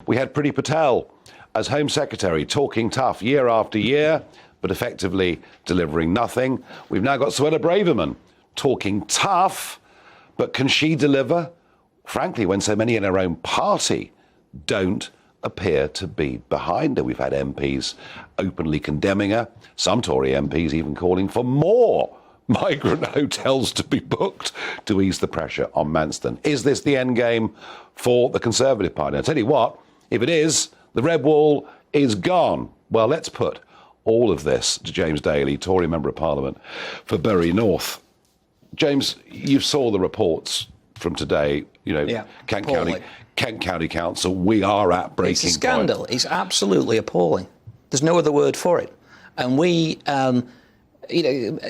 We had Priti Patel as Home Secretary, talking tough year after year, but effectively delivering nothing. We've now got Suella Braverman talking tough, but can she deliver? Frankly, when so many in her own party don't appear to be behind her. We've had MPs openly condemning her, some Tory MPs even calling for more migrant hotels to be booked to ease the pressure on Manston. Is this the end game for the Conservative Party? I'll tell you what, if it is, the red wall is gone. Well, let's put all of this to James Daly, Tory Member of Parliament for Bury North. James, you saw the reports from today, Kent County Council, we are at breaking point. It's a scandal. It's absolutely appalling. There's no other word for it. And we,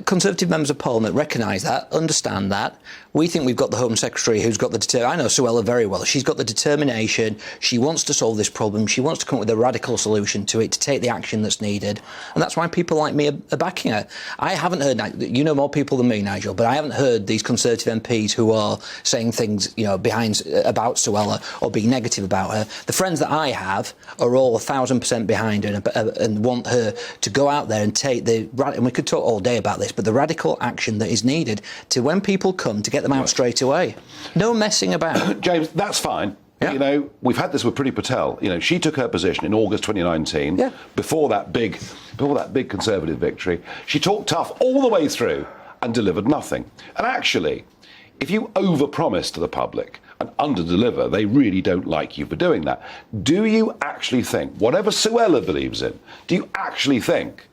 Conservative members of Parliament recognise that, understand that. We think we've got the Home Secretary who's got the I know Suella very well. She's got the determination. She wants to solve this problem. She wants to come up with a radical solution to it, to take the action that's needed. And that's why people like me are backing her. I haven't heard, you know more people than me, Nigel, but I haven't heard these Conservative MPs who are saying things, behind about Suella or being negative about her. The friends that I have are all 1,000% behind her and want her to go out there and take and we could talk all day about this, but the radical action that is needed to, when people come, to get them out straight away. No messing about. James, that's fine. Yeah. We've had this with Priti Patel. She took her position in August 2019. Yeah. Before that big Conservative victory. She talked tough all the way through and delivered nothing. And actually, if you overpromise to the public and underdeliver, they really don't like you for doing that. Do you actually think, whatever Suella believes in, do you actually think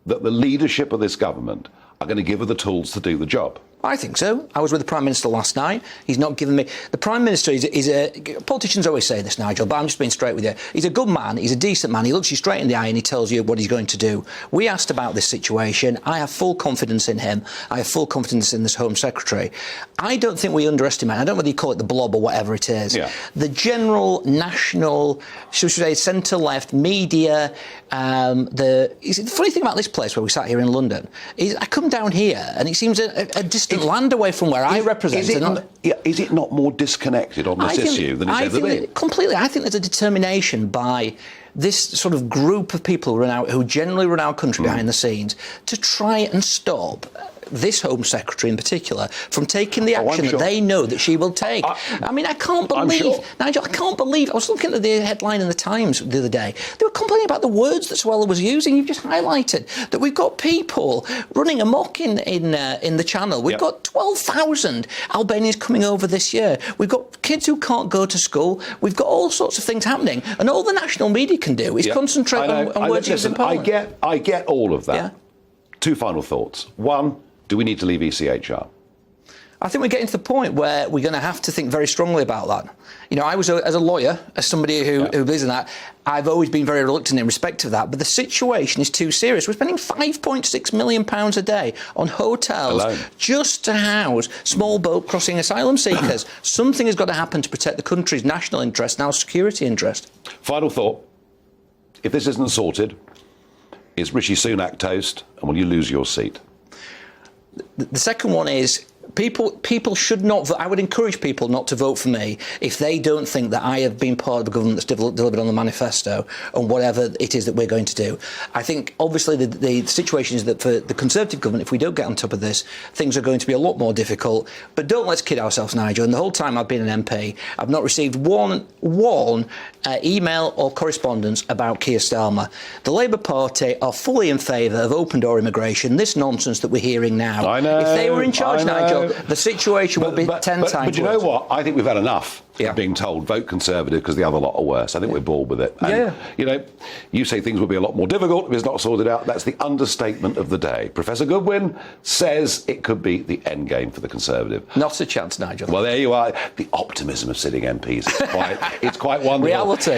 that the leadership of this government are going to give her the tools to do the job? I think so. I was with the Prime Minister last night. He's not given me... The Prime Minister is a... Politicians always say this, Nigel, but I'm just being straight with you. He's a good man. He's a decent man. He looks you straight in the eye and he tells you what he's going to do. We asked about this situation. I have full confidence in him. I have full confidence in this Home Secretary. I don't think we underestimate... I don't know whether you call it the blob or whatever it is. Yeah. The general national, should we say, centre-left media... the funny thing about this place where we sat here in London is I come down here and it seems a distant land away from where I represent. Is it not more disconnected on this issue than it's ever been? Completely. I think there's a determination by this sort of group of people who generally run our country behind the scenes to try and stop this Home Secretary in particular from taking the action that they know that she will take. I can't believe, Nigel, I can't believe, I was looking at the headline in the Times the other day, they were complaining about the words that Suella was using. You've just highlighted that we've got people running amok in the Channel. We've got 12,000 Albanians coming over this year. We've got kids who can't go to school. We've got all sorts of things happening. And all the national media can do is concentrate on words used in Parliament. I get all of that. Yeah. Two final thoughts. One, do we need to leave ECHR? I think we're getting to the point where we're going to have to think very strongly about that. I was, as a lawyer, as somebody who believes in that, I've always been very reluctant in respect of that. But the situation is too serious. We're spending £5.6 million a day on hotels just to house small boat crossing asylum seekers. Something has got to happen to protect the country's national interest and our security interest. Final thought. If this isn't sorted, is Rishi Sunak toast and will you lose your seat? The second one is people should not vote. I would encourage people not to vote for me if they don't think that I have been part of a government that's delivered on the manifesto and whatever it is that we're going to do. I think, obviously, the situation is that for the Conservative government, if we don't get on top of this, things are going to be a lot more difficult. But don't let's kid ourselves, Nigel. And the whole time I've been an MP, I've not received one email or correspondence about Keir Starmer. The Labour Party are fully in favour of open-door immigration, this nonsense that we're hearing now. I know. If they were in charge, Nigel, the situation will be 10 times worse. But you know what? I think we've had enough of being told vote Conservative because the other lot are worse. I think we're bored with it. And, you say things will be a lot more difficult if it's not sorted out. That's the understatement of the day. Professor Goodwin says it could be the end game for the Conservative. Not a chance, Nigel. Well, there you are. The optimism of sitting MPs. It's quite wonderful. Reality.